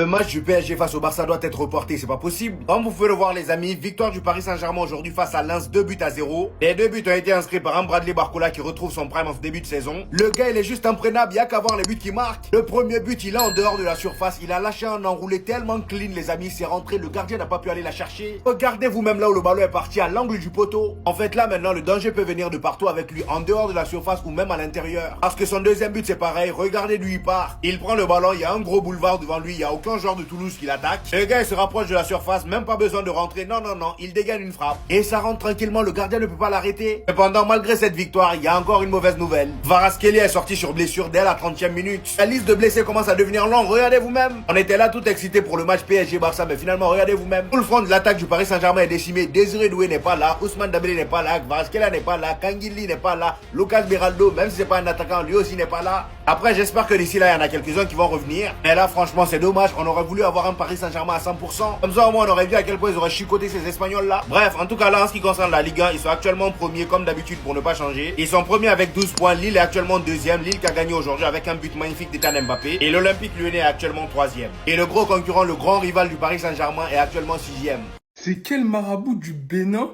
Le match du PSG face au Barça doit être reporté, c'est pas possible. Comme vous pouvez le voir les amis, victoire du Paris Saint-Germain aujourd'hui face à Lens, 2-0. Les 2 buts ont été inscrits par un Bradley Barcola qui retrouve son prime en ce début de saison. Le gars il est juste imprenable, il y a qu'à voir les buts qu'il marque. Le premier but il est en dehors de la surface, il a lâché un enroulé tellement clean les amis, c'est rentré, le gardien n'a pas pu aller la chercher. Regardez vous-même là où le ballon est parti à l'angle du poteau. En fait là maintenant le danger peut venir de partout avec lui, en dehors de la surface ou même à l'intérieur. Parce que son deuxième but c'est pareil, regardez lui il part. Il prend le ballon, il y a un gros boulevard devant lui, il n'y a aucun joueur de Toulouse qui l'attaque. Le gars il se rapproche de la surface, même pas besoin de rentrer, non, il dégaine une frappe. Et ça rentre tranquillement, le gardien ne peut pas l'arrêter. Cependant, malgré cette victoire, il y a encore une mauvaise nouvelle. Kvaratskhelia est sorti sur blessure dès la 30e minute. La liste de blessés commence à devenir longue, regardez vous-même. On était là tout excité pour le match PSG-Barça, mais finalement, regardez vous-même. Tout le front de l'attaque du Paris Saint-Germain est décimé. Désiré Doué n'est pas là, Ousmane Dembélé n'est pas là, Kvaratskhelia n'est pas là, Kangin n'est pas là, Lucas Beraldo, même si c'est pas un attaquant, lui aussi n'est pas là. Après, j'espère que d'ici là, il y en a quelques-uns qui vont revenir. Mais là, franchement, c'est dommage. On aurait voulu avoir un Paris Saint-Germain à 100%. Comme ça, au moins, on aurait vu à quel point ils auraient chicoté ces Espagnols-là. Bref, en tout cas, là, en ce qui concerne la Ligue 1, ils sont actuellement premiers, comme d'habitude, pour ne pas changer. Ils sont premiers avec 12 points. Lille est actuellement deuxième. Lille qui a gagné aujourd'hui avec un but magnifique d'Ethan Mbappé. Et l'Olympique Lyonnais est actuellement troisième. Et le gros concurrent, le grand rival du Paris Saint-Germain, est actuellement sixième. C'est quel marabout du Bénin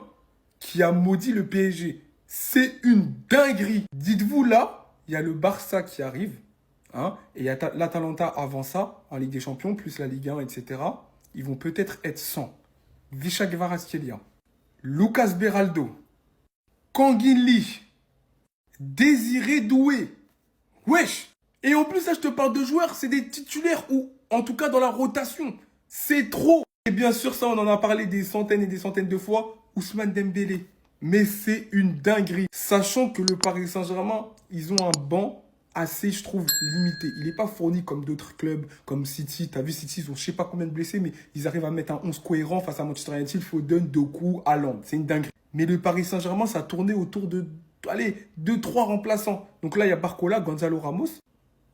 qui a maudit le PSG? C'est une dinguerie. Dites-vous là, il y a le Barça qui arrive. Hein, et il y a l'Atalanta avant ça, en Ligue des Champions, plus la Ligue 1, etc. Ils vont peut-être être 100. Visca Kvaratskhelia, Lucas Beraldo, Kangin Lee, Désiré Doué. Wesh! Et en plus, là, je te parle de joueurs, c'est des titulaires ou, en tout cas, dans la rotation. C'est trop! Et bien sûr, ça, on en a parlé des centaines et des centaines de fois. Ousmane Dembélé. Mais c'est une dinguerie. Sachant que le Paris Saint-Germain, ils ont un banc assez, je trouve, limité. Il n'est pas fourni comme d'autres clubs, comme City. Tu as vu City, ils ont je sais pas combien de blessés, mais ils arrivent à mettre un 11 cohérent face à Manchester United, Foden, Doku, Haaland. C'est une dinguerie. Mais le Paris Saint-Germain, ça tournait autour de, allez, 2-3 remplaçants. Donc là, il y a Barcola, Gonzalo Ramos.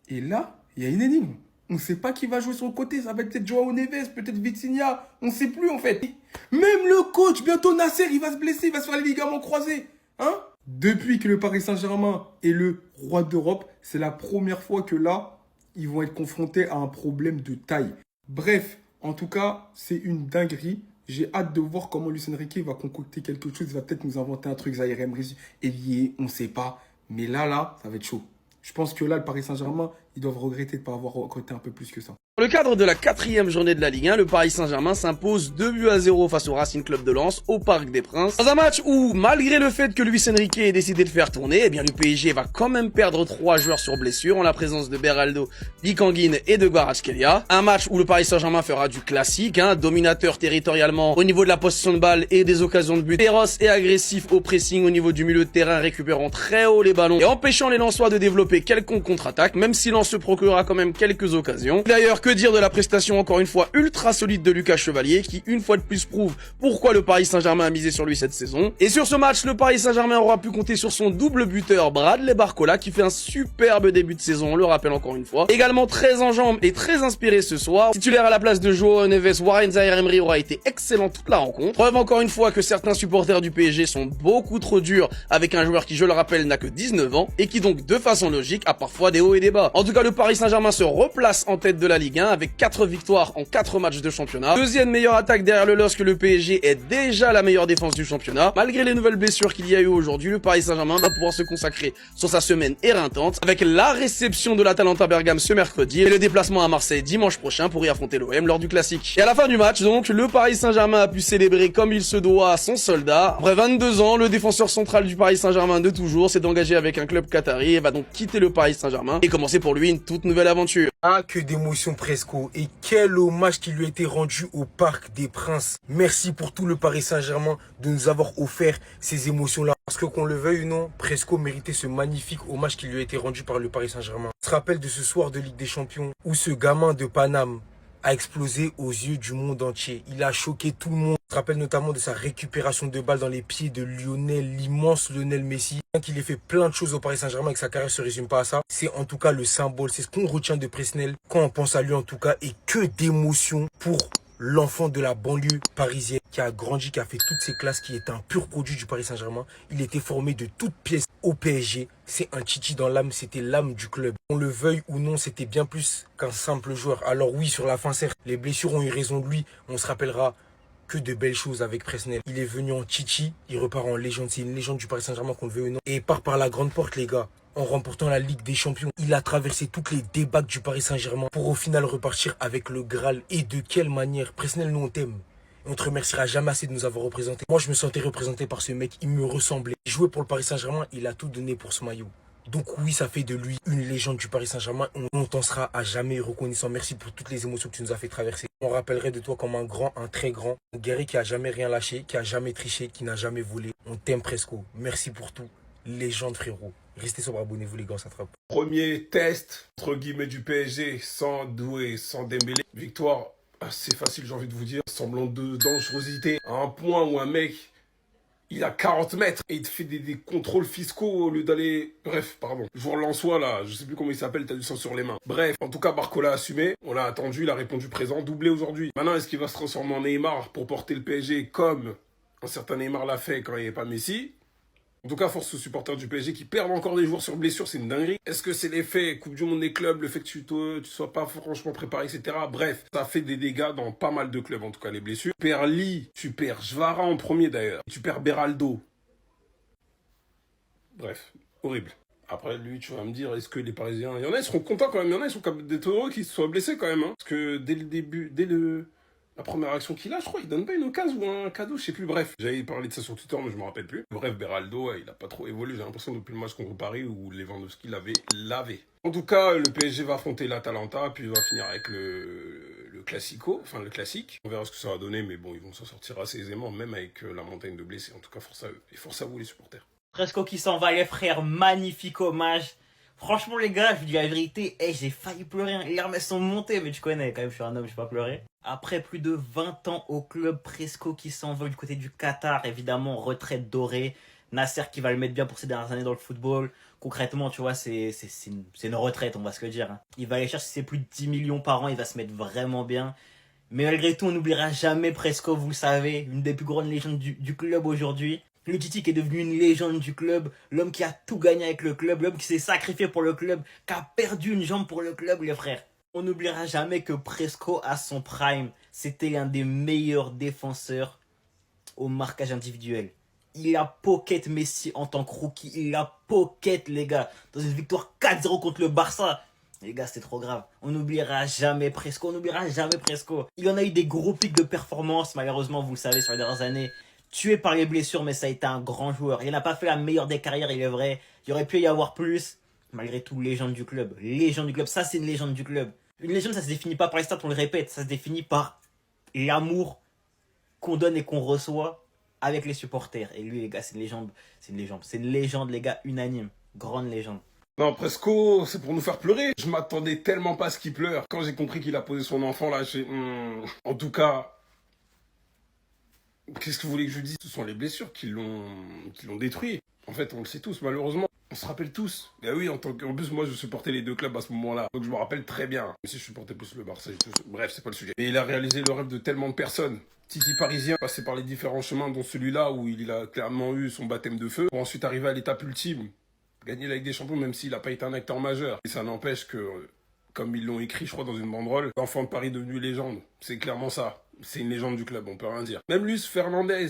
Et là, il y a une énigme. On ne sait pas qui va jouer sur le côté. Ça va être peut-être Joao Neves, peut-être Vitinha. On ne sait plus, en fait. Même le coach, bientôt Nasser, il va se blesser, il va se faire les ligaments croisés. Hein? Depuis que le Paris Saint-Germain est le roi d'Europe, c'est la première fois que là, ils vont être confrontés à un problème de taille. Bref, en tout cas, c'est une dinguerie. J'ai hâte de voir comment Luis Enrique va concocter quelque chose. Il va peut-être nous inventer un truc, Zaïre Emery est lié, on ne sait pas. Mais là, ça va être chaud. Je pense que là, le Paris Saint-Germain, ils doivent regretter de ne pas avoir recruté un peu plus que ça. Dans le cadre de la 4e journée de la Ligue 1, le Paris Saint-Germain s'impose 2-0 face au Racing Club de Lens au Parc des Princes. Dans un match où, malgré le fait que Luis Enrique ait décidé de faire tourner, eh bien le PSG va quand même perdre 3 joueurs sur blessure en la présence de Beraldo, Kangin et de Kvaratskhelia. Un match où le Paris Saint-Germain fera du classique, dominateur territorialement au niveau de la possession de balle et des occasions de but, féroce et agressif au pressing au niveau du milieu de terrain, récupérant très haut les ballons et empêchant les Lensois de développer quelconque contre-attaque, même si Lens se procurera quand même quelques occasions. D'ailleurs, que dire de la prestation encore une fois ultra solide de Lucas Chevalier qui une fois de plus prouve pourquoi le Paris Saint-Germain a misé sur lui cette saison. Et sur ce match, le Paris Saint-Germain aura pu compter sur son double buteur Bradley Barcola qui fait un superbe début de saison, on le rappelle encore une fois. Également très en jambes et très inspiré ce soir. Titulaire à la place de Joao Neves, Warren Zaïre-Emery aura été excellent toute la rencontre. Preuve encore une fois que certains supporters du PSG sont beaucoup trop durs avec un joueur qui, je le rappelle, n'a que 19 ans et qui donc de façon logique a parfois des hauts et des bas. En tout cas, le Paris Saint-Germain se replace en tête de la Ligue 1 avec 4 victoires en 4 matchs de championnat. Deuxième meilleure attaque derrière le LOSC, le PSG est déjà la meilleure défense du championnat. Malgré les nouvelles blessures qu'il y a eu aujourd'hui, le Paris Saint-Germain va pouvoir se consacrer sur sa semaine éreintante avec la réception de l'Atalanta Bergame ce mercredi et le déplacement à Marseille dimanche prochain pour y affronter l'OM lors du classique. Et à la fin du match, donc, le Paris Saint-Germain a pu célébrer comme il se doit son soldat. Après 22 ans, le défenseur central du Paris Saint-Germain de toujours s'est engagé avec un club qatari et va donc quitter le Paris Saint-Germain et commencer pour lui une toute nouvelle aventure. Ah, que d'émotions Presco, et quel hommage qui lui a été rendu au Parc des Princes. Merci pour tout le Paris Saint-Germain de nous avoir offert ces émotions-là. Parce que qu'on le veuille ou non, Presco méritait ce magnifique hommage qui lui a été rendu par le Paris Saint-Germain. On se rappelle de ce soir de Ligue des Champions où ce gamin de Paname a explosé aux yeux du monde entier. Il a choqué tout le monde. On se rappelle notamment de sa récupération de balle dans les pieds de l'immense Lionel Messi. Qu'il ait fait plein de choses au Paris Saint-Germain et que sa carrière se résume pas à ça. C'est en tout cas le symbole. C'est ce qu'on retient de Presnel quand on pense à lui en tout cas. Et que d'émotion pour l'enfant de la banlieue parisienne qui a grandi, qui a fait toutes ses classes, qui est un pur produit du Paris Saint-Germain. Il était formé de toutes pièces au PSG, c'est un Titi dans l'âme, c'était l'âme du club. On le veuille ou non, c'était bien plus qu'un simple joueur. Alors oui, sur la fin, certes, les blessures ont eu raison de lui. On se rappellera que de belles choses avec Presnel. Il est venu en Titi, il repart en légende. C'est une légende du Paris Saint-Germain, qu'on le veuille ou non. Et il part par la grande porte, les gars. En remportant la Ligue des Champions, il a traversé toutes les débâcles du Paris Saint-Germain pour au final repartir avec le Graal. Et de quelle manière? Presnel, nous on t'aime. On te remerciera jamais assez de nous avoir représentés. Moi, je me sentais représenté par ce mec. Il me ressemblait. Il jouait pour le Paris Saint-Germain. Il a tout donné pour ce maillot. Donc oui, ça fait de lui une légende du Paris Saint-Germain. On t'en sera à jamais reconnaissant. Merci pour toutes les émotions que tu nous as fait traverser. On rappellerait de toi comme un grand, un très grand, un guerrier qui a jamais rien lâché, qui a jamais triché, qui n'a jamais volé. On t'aime Presco. Merci pour tout. Légende, frérot. Restez sobre, abonnez-vous les gars, on s'attrape. Premier test, entre guillemets, du PSG, sans Doué, sans Dembélé. Victoire assez facile, j'ai envie de vous dire. Semblant de dangerosité, à un point où un mec, il a 40 mètres et il te fait des contrôles fiscaux au lieu d'aller... Bref, pardon. Le joueur Lensois, là, je sais plus comment il s'appelle, t'as du sang sur les mains. Bref, en tout cas, Barcola a assumé. On l'a attendu, il a répondu présent, doublé aujourd'hui. Maintenant, est-ce qu'il va se transformer en Neymar pour porter le PSG comme un certain Neymar l'a fait quand il n'y avait pas Messi? En tout cas, force aux supporters du PSG qui perdent encore des joueurs sur blessure, c'est une dinguerie. Est-ce que c'est l'effet Coupe du Monde des clubs, le fait que tu sois pas franchement préparé, etc. Bref, ça fait des dégâts dans pas mal de clubs, en tout cas les blessures. Tu perds Lee, tu perds Jvara en premier d'ailleurs, tu perds Beraldo. Bref, horrible. Après, lui, tu vas me dire, est-ce que les Parisiens... Il y en a, ils seront contents quand même, il y en a, ils sont d'être heureux qu'ils se soient blessés quand même. Hein. Parce que dès le début, la première action qu'il a, je crois, il donne pas une occasion ou un cadeau, je sais plus, bref. J'avais parlé de ça sur Twitter, mais je me rappelle plus. Bref, Beraldo, il a pas trop évolué, j'ai l'impression, depuis le match contre Paris où Lewandowski l'avait lavé. En tout cas, le PSG va affronter l'Atalanta, puis il va finir avec le Classico, enfin le classique. On verra ce que ça va donner, mais bon, ils vont s'en sortir assez aisément, même avec la montagne de blessés. En tout cas, force à eux, et force à vous les supporters. Presco qui s'en va, les frères, magnifique hommage. Franchement, les gars, je vous dis la vérité, j'ai failli pleurer. Les larmes sont montées, mais tu connais, quand même, je suis un homme, je vais pas pleurer. Après plus de 20 ans au club, Presco qui s'envole du côté du Qatar, évidemment, retraite dorée. Nasser qui va le mettre bien pour ses dernières années dans le football. Concrètement, tu vois, c'est une retraite, on va se le dire. Il va aller chercher ses plus de 10 millions par an, il va se mettre vraiment bien. Mais malgré tout, on n'oubliera jamais Presco, vous le savez, une des plus grandes légendes du club aujourd'hui. Le Titi qui est devenu une légende du club, l'homme qui a tout gagné avec le club, l'homme qui s'est sacrifié pour le club, qui a perdu une jambe pour le club, les frères. On n'oubliera jamais que Presco, à son prime, c'était l'un des meilleurs défenseurs au marquage individuel. Il a pocket Messi en tant que rookie, il a pocket, les gars, dans une victoire 4-0 contre le Barça. Les gars, c'était trop grave. On n'oubliera jamais Presco, on n'oubliera jamais Presco. Il en a eu des gros pics de performance, malheureusement, vous le savez, sur les dernières années. Tué par les blessures, mais ça a été un grand joueur. Il n'a pas fait la meilleure des carrières, il est vrai. Il aurait pu y avoir plus. Malgré tout, légende du club. Légende du club, ça c'est une légende du club. Une légende, ça se définit pas par les stats, on le répète. Ça se définit par l'amour qu'on donne et qu'on reçoit avec les supporters. Et lui, les gars, c'est une légende. C'est une légende. C'est une légende, les gars, unanime. Grande légende. Non, Presco, c'est pour nous faire pleurer. Je m'attendais tellement pas à ce qu'il pleure. Quand j'ai compris qu'il a posé son enfant, là, j'ai... En tout cas... Qu'est-ce que vous voulez que je dise? Ce sont les blessures qui l'ont détruit. En fait, on le sait tous, malheureusement. On se rappelle tous. Et oui, en plus, moi, je supportais les deux clubs à ce moment-là. Donc, je me rappelle très bien. Même si je supportais plus le Barça et tout. Bref, c'est pas le sujet. Et il a réalisé le rêve de tellement de personnes. Titi parisien, passé par les différents chemins, dont celui-là où il a clairement eu son baptême de feu. Pour ensuite arriver à l'étape ultime. Gagner la Ligue des Champions, même s'il n'a pas été un acteur majeur. Et ça n'empêche que... Comme ils l'ont écrit, je crois, dans une banderole, l'enfant de Paris devenu légende. C'est clairement ça. C'est une légende du club, on peut rien dire. Même Luis Fernandez,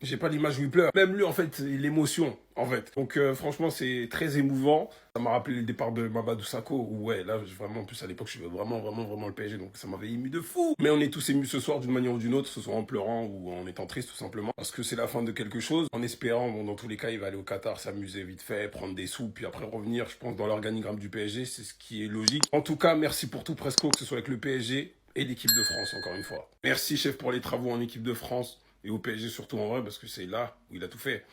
j'ai pas l'image où il pleure. Même lui, en fait, l'émotion, en fait. Donc, franchement, c'est très émouvant. Ça m'a rappelé le départ de Mamadou Sakho, où, ouais, là, vraiment, en plus, à l'époque, je suivais vraiment le PSG, donc ça m'avait ému de fou. Mais on est tous émus ce soir, d'une manière ou d'une autre, ce soit en pleurant ou en étant triste, tout simplement. Parce que c'est la fin de quelque chose. En espérant, bon, dans tous les cas, il va aller au Qatar, s'amuser vite fait, prendre des sous, puis après revenir, je pense, dans l'organigramme du PSG, c'est ce qui est logique. En tout cas, merci pour tout, Presco, que ce soit avec le PSG et l'équipe de France, encore une fois. Merci, chef, pour les travaux en équipe de France et au PSG, surtout en vrai, parce que c'est là où il a tout fait.